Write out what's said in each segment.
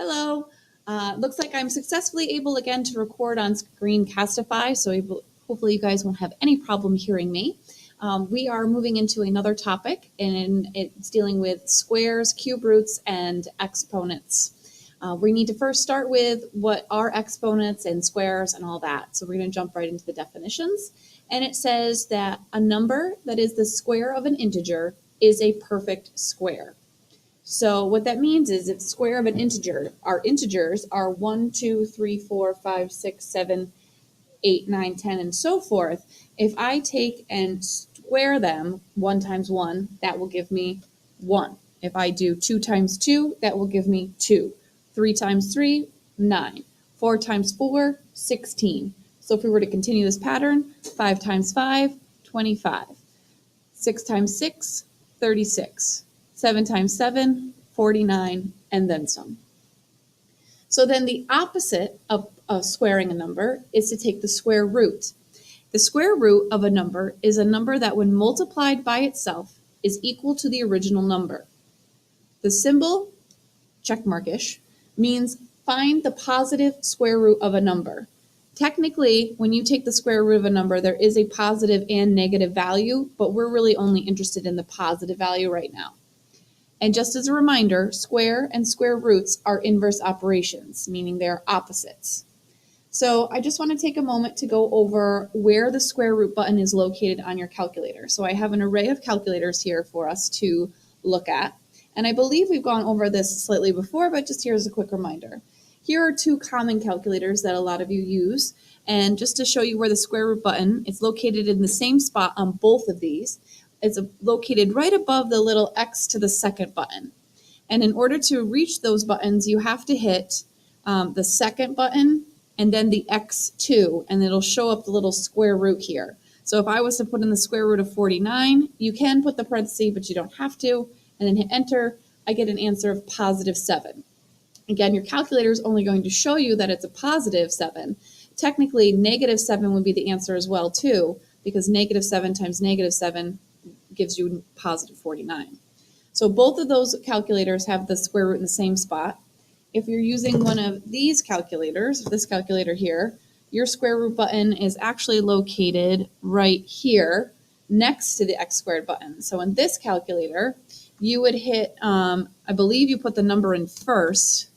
Hello. Looks like I'm successfully able again to record on Screencastify, so hopefully you guys won't have any problem hearing me. We are moving into another topic, and it's dealing with squares, cube roots, and exponents. We need to first start with what are exponents and squares and all that. So we're going to jump right into the definitions. And it says that a number that is the square of an integer is a perfect square. So what that means is it's square of an integer. Our integers are 1, 2, 3, 4, 5, 6, 7, 8, 9, 10, and so forth. If I take and square them 1 times 1, that will give me 1. If I do 2 times 2, that will give me 2. 3 times 3, 9. 4 times 4, 16. So if we were to continue this pattern, 5 times 5, 25. 6 times 6, 36. 7 times 7, 49, and then some. So then the opposite of squaring a number is to take the square root. The square root of a number is a number that when multiplied by itself is equal to the original number. The symbol, checkmarkish, means find the positive square root of a number. Technically, when you take the square root of a number, there is a positive and negative value, but we're really only interested in the positive value right now. And just as a reminder, square and square roots are inverse operations, meaning they're opposites. So I just want to take a moment to go over where the square root button is located on your calculator. So I have an array of calculators here for us to look at. And I believe we've gone over this slightly before, but just here's a quick reminder. Here are 2 common calculators that a lot of you use. And just to show you where the square root button, it's located in the same spot on both of these. It's located right above the little X to the second button. And in order to reach those buttons, you have to hit the second button and then the X2, and it'll show up the little square root here. So if I was to put in the square root of 49, you can put the parenthesis, but you don't have to, and then hit enter, I get an answer of positive 7. Again, your calculator is only going to show you that it's a positive 7. Technically, negative 7 would be the answer as well, too, because negative 7 times negative 7 gives you positive 49. So both of those calculators have the square root in the same spot. If you're using one of these calculators, this calculator here, your square root button is actually located right here next to the x squared button. So in this calculator, you would hit, I believe you put the number in first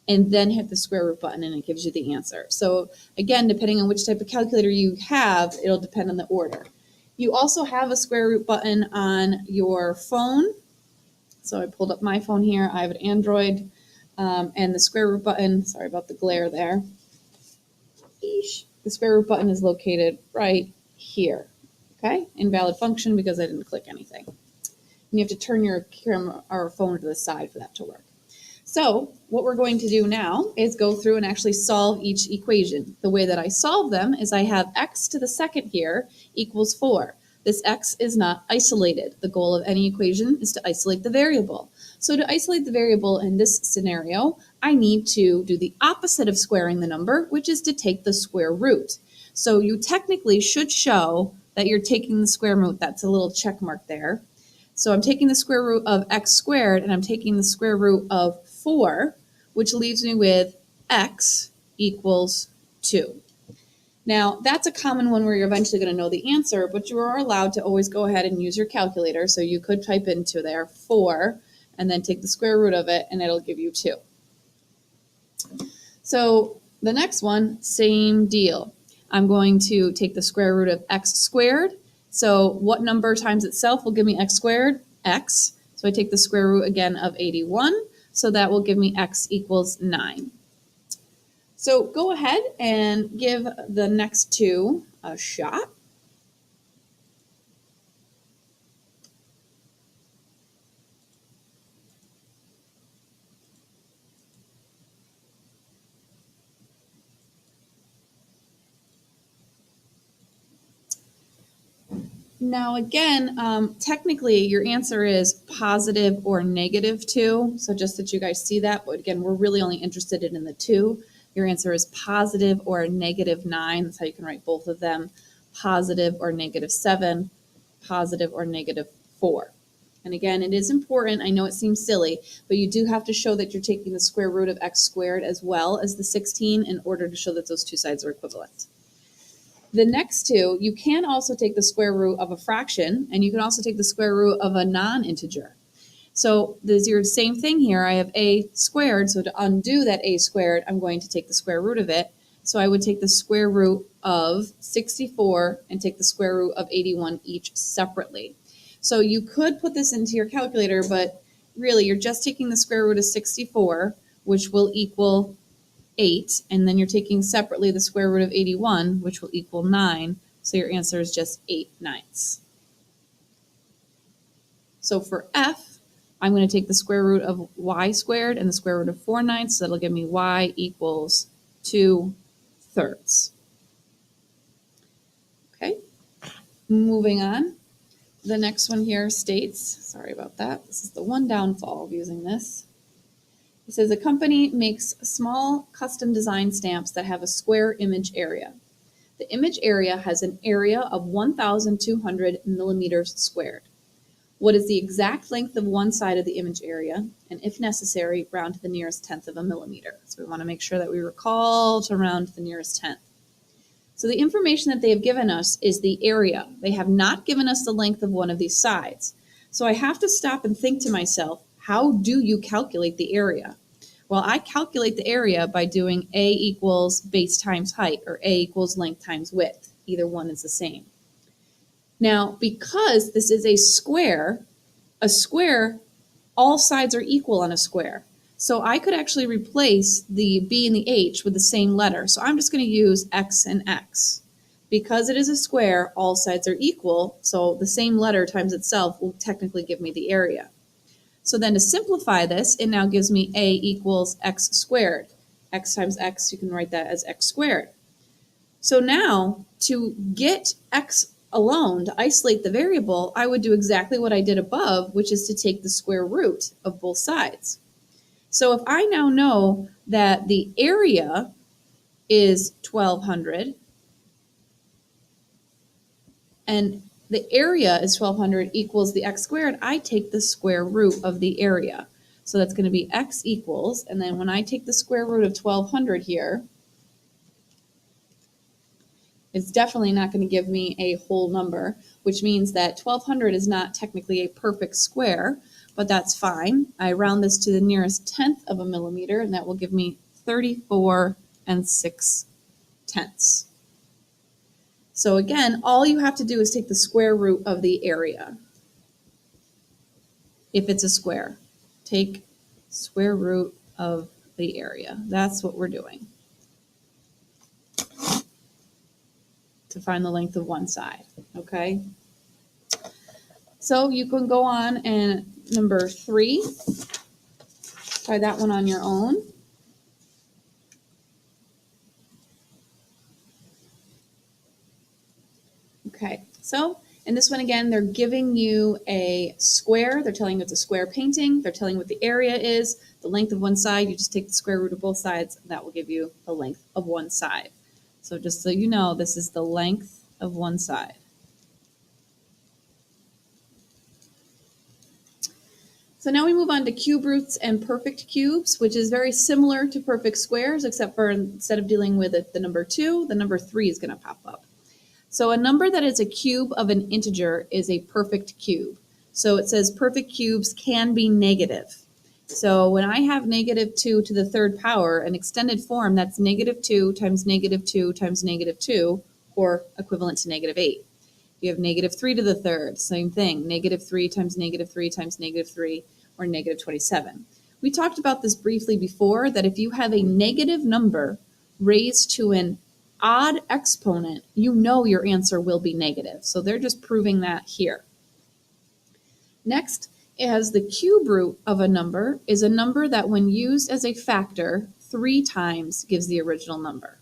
and then hit the square root button and it gives you the answer. So again, depending on which type of calculator you have, it'll depend on the order. You also have a square root button on your phone. So I pulled up my phone here. I have an Android, and the square root button, sorry about the glare there. The square root button is located right here. Okay, invalid function because I didn't click anything. And you have to turn your camera or phone to the side for that to work. So what we're going to do now is go through and actually solve each equation. The way that I solve them is I have x to the second here equals 4. This x is not isolated. The goal of any equation is to isolate the variable. So to isolate the variable in this scenario, I need to do the opposite of squaring the number, which is to take the square root. So you technically should show that you're taking the square root. That's a little check mark there. So I'm taking the square root of x squared and I'm taking the square root of 4, which leaves me with x equals 2. Now, that's a common one where you're eventually going to know the answer, but you are allowed to always go ahead and use your calculator. So you could type into there 4 and then take the square root of it and it'll give you 2. So the next one, same deal. I'm going to take the square root of x squared. So what number times itself will give me x squared? X. So I take the square root again of 81. So that will give me x equals 9. So go ahead and give the next 2 a shot. Now again, technically your answer is positive or negative 2. So just that you guys see that, but again, we're really only interested in the 2. Your answer is positive or negative 9. That's how you can write both of them. Positive or negative 7, positive or negative 4. And again, it is important. I know it seems silly, but you do have to show that you're taking the square root of x squared as well as the 16 in order to show that those two sides are equivalent. The next two, you can also take the square root of a fraction, and you can also take the square root of a non-integer. So there's your same thing here. I have a squared, so to undo that a squared, I'm going to take the square root of it. So I would take the square root of 64 and take the square root of 81 each separately. So you could put this into your calculator, but really you're just taking the square root of 64, which will equal 8, and then you're taking separately the square root of 81, which will equal 9. So your answer is just 8/9. So for f, I'm going to take the square root of y squared and the square root of 4/9, so that'll give me y equals 2/3. Okay, moving on. The next one here states, sorry about that, this is the one downfall of using this. It says a company makes small custom design stamps that have a square image area. The image area has an area of 1,200 millimeters squared. What is the exact length of one side of the image area? And if necessary, round to the nearest tenth of a millimeter. So we want to make sure that we recall to round to the nearest tenth. So the information that they have given us is the area. They have not given us the length of one of these sides. So I have to stop and think to myself, how do you calculate the area? Well, I calculate the area by doing A equals base times height, or A equals length times width. Either one is the same. Now, because this is a square, all sides are equal on a square. So I could actually replace the B and the H with the same letter. So I'm just going to use X and X. Because it is a square, all sides are equal, so the same letter times itself will technically give me the area. So then to simplify this, it now gives me A equals X squared. X times X, you can write that as X squared. So now, to get X alone, to isolate the variable, I would do exactly what I did above, which is to take the square root of both sides. So if I now know that the area is 1,200, and the area is 1,200 equals the x squared, I take the square root of the area. So that's going to be x equals, and then when I take the square root of 1,200 here, it's definitely not going to give me a whole number, which means that 1,200 is not technically a perfect square, but that's fine. I round this to the nearest tenth of a millimeter, and that will give me 34 6/10. So again, all you have to do is take the square root of the area. If it's a square, take square root of the area. That's what we're doing to find the length of one side, okay? So you can go on and number 3, try that one on your own. Okay, so in this one again, they're giving you a square. They're telling you it's a square painting. They're telling you what the area is, the length of one side. You just take the square root of both sides. That will give you the length of one side. So just so you know, this is the length of one side. So now we move on to cube roots and perfect cubes, which is very similar to perfect squares, except for instead of dealing with the number 2, the number 3 is going to pop up. So a number that is a cube of an integer is a perfect cube. So it says perfect cubes can be negative. So when I have negative 2 to the third power, an extended form, that's negative 2 times negative 2 times negative 2, or equivalent to negative 8. You have negative 3 to the third, same thing, negative 3 times negative 3 times negative 3, or negative 27. We talked about this briefly before, that if you have a negative number raised to an odd exponent, you know your answer will be negative. So they're just proving that here. Next, as the cube root of a number is a number that when used as a factor 3 times gives the original number.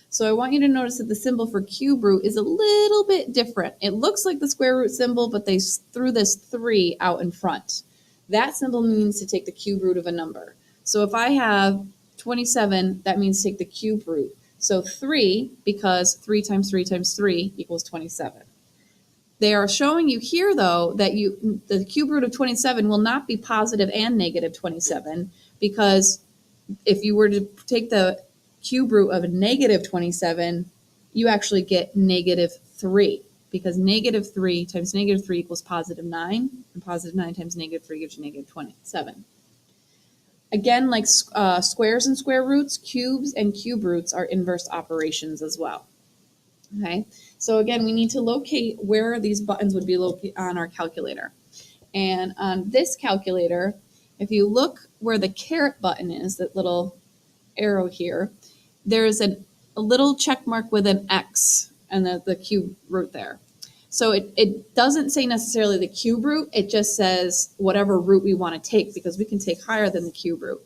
So I want you to notice that the symbol for cube root is a little bit different. It looks like the square root symbol, but they threw this 3 out in front. That symbol means to take the cube root of a number. So if I have 27, that means take the cube root. So 3, because 3 times 3 times 3 equals 27. They are showing you here, though, that the cube root of 27 will not be positive and negative 27, because if you were to take the cube root of negative 27, you actually get negative 3, because negative 3 times negative 3 equals positive 9, and positive 9 times negative 3 gives you negative 27. Again, like squares and square roots, cubes and cube roots are inverse operations as well. Okay, so again, we need to locate where these buttons would be located on our calculator. And on this calculator, if you look where the caret button is, that little arrow here, there's a little check mark with an X and the cube root there. So it doesn't say necessarily the cube root, it just says whatever root we want to take, because we can take higher than the cube root.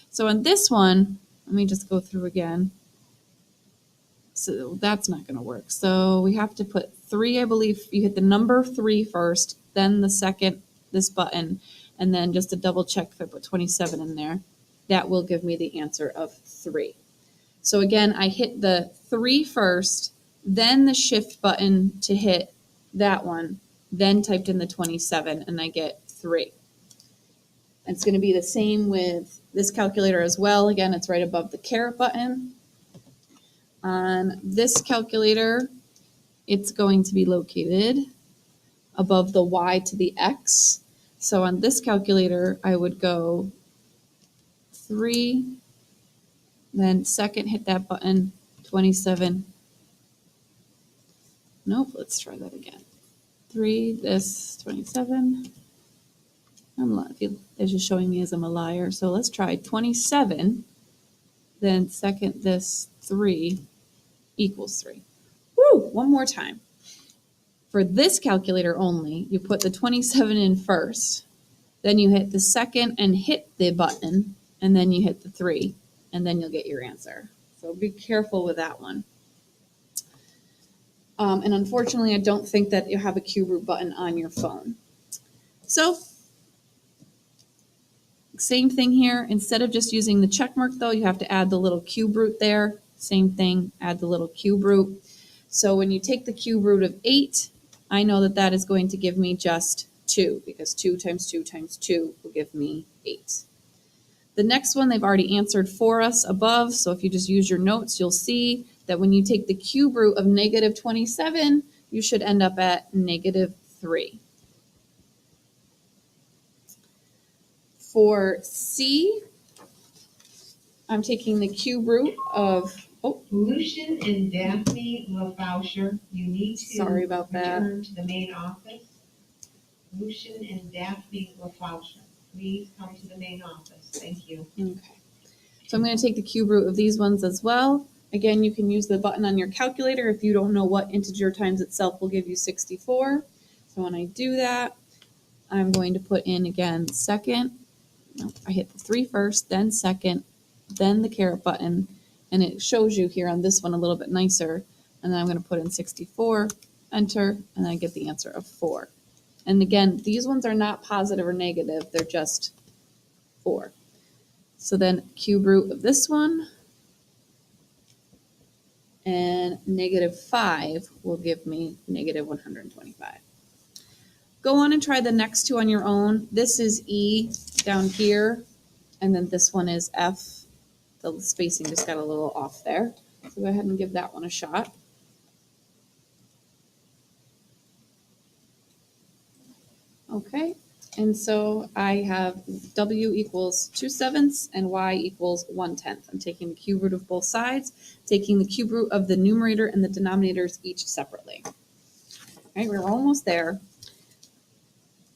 So on this one, let me just go through again. So that's not going to work. So we have to put 3, I believe. You hit the number 3 first, then the second, this button, and then just to double check if I put 27 in there, that will give me the answer of 3. So again, I hit the 3 first, then the shift button to hit that one, then typed in the 27, and I get 3. It's going to be the same with this calculator as well. Again, it's right above the caret button. On this calculator, it's going to be located above the y to the x. So on this calculator, I would go 3, then second, hit that button, 27. Nope, let's try that again. 3, this, 27. It's just showing me as I'm a liar. So let's try 27, then second, this, 3, equals 3. Woo! One more time. For this calculator only, you put the 27 in first, then you hit the second and hit the button, and then you hit the 3, and then you'll get your answer. So be careful with that one. And unfortunately, I don't think that you have a cube root button on your phone. So same thing here. Instead of just using the check mark, though, you have to add the little cube root there. Same thing, add the little cube root. So when you take the cube root of 8, I know that that is going to give me just 2, because 2 times 2 times 2 will give me 8. The next one they've already answered for us above, so if you just use your notes, you'll see that when you take the cube root of negative 27, you should end up at negative 3. For C, I'm taking the cube root of, Lucian and Daphne LaFauscher, you need to sorry about that. return to the main office. Lucian and Daphne LaFauscher, please come to the main office. Thank you. Okay. So I'm going to take the cube root of these ones as well. Again, you can use the button on your calculator if you don't know what integer times itself will give you 64. So when I do that, I'm going to put in again second. No, I hit the 3 first, then second, then the caret button, and it shows you here on this one a little bit nicer. And then I'm going to put in 64, enter, and I get the answer of 4. And again, these ones are not positive or negative, they're just 4. So then cube root of this one, and negative 5 will give me negative 125. Go on and try the next two on your own. This is E down here, and then this one is F. The spacing just got a little off there. So go ahead and give that one a shot. Okay, and so I have W equals 2/7 and Y equals 1/10. I'm taking the cube root of both sides, taking the cube root of the numerator and the denominators each separately. All right, we're almost there.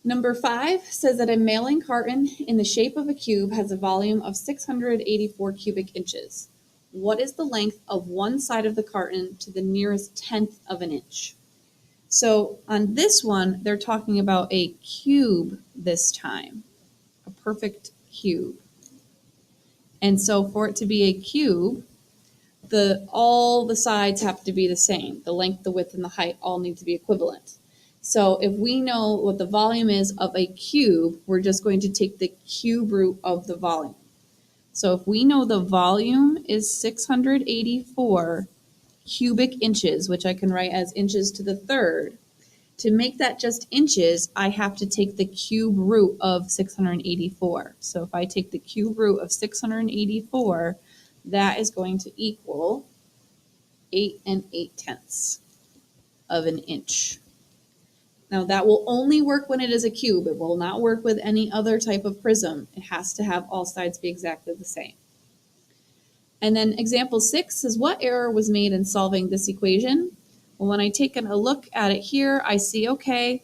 Number 5 says that a mailing carton in the shape of a cube has a volume of 684 cubic inches. What is the length of one side of the carton to the nearest tenth of an inch? So on this one, they're talking about a cube this time, a perfect cube. And so for it to be a cube, all the sides have to be the same. The length, the width, and the height all need to be equivalent. So if we know what the volume is of a cube, we're just going to take the cube root of the volume. So if we know the volume is 684 cubic inches, which I can write as inches to the third, To make that just inches, I have to take the cube root of 684. So if I take the cube root of 684, that is going to equal 8 8/10 of an inch. Now that will only work when it is a cube. It will not work with any other type of prism. It has to have all sides be exactly the same. And then example 6 says, what error was made in solving this equation? Well, when I take a look at it here, I see, okay,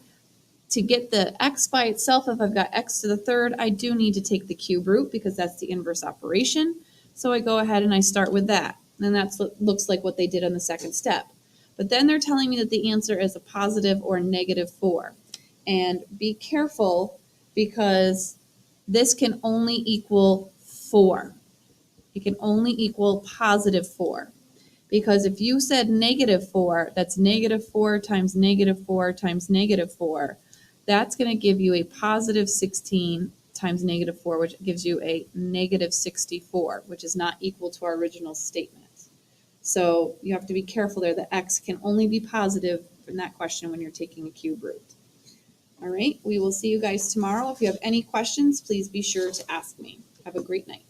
to get the x by itself, if I've got x to the third, I do need to take the cube root because that's the inverse operation. So I go ahead and I start with that. And that looks like what they did on the second step. But then they're telling me that the answer is a positive or negative 4. And be careful because this can only equal 4. It can only equal positive 4. Because if you said negative 4, that's negative 4 times negative 4 times negative 4. That's going to give you a positive 16 times negative 4, which gives you a negative 64, which is not equal to our original statement. So you have to be careful there. The x can only be positive in that question when you're taking a cube root. All right, we will see you guys tomorrow. If you have any questions, please be sure to ask me. Have a great night.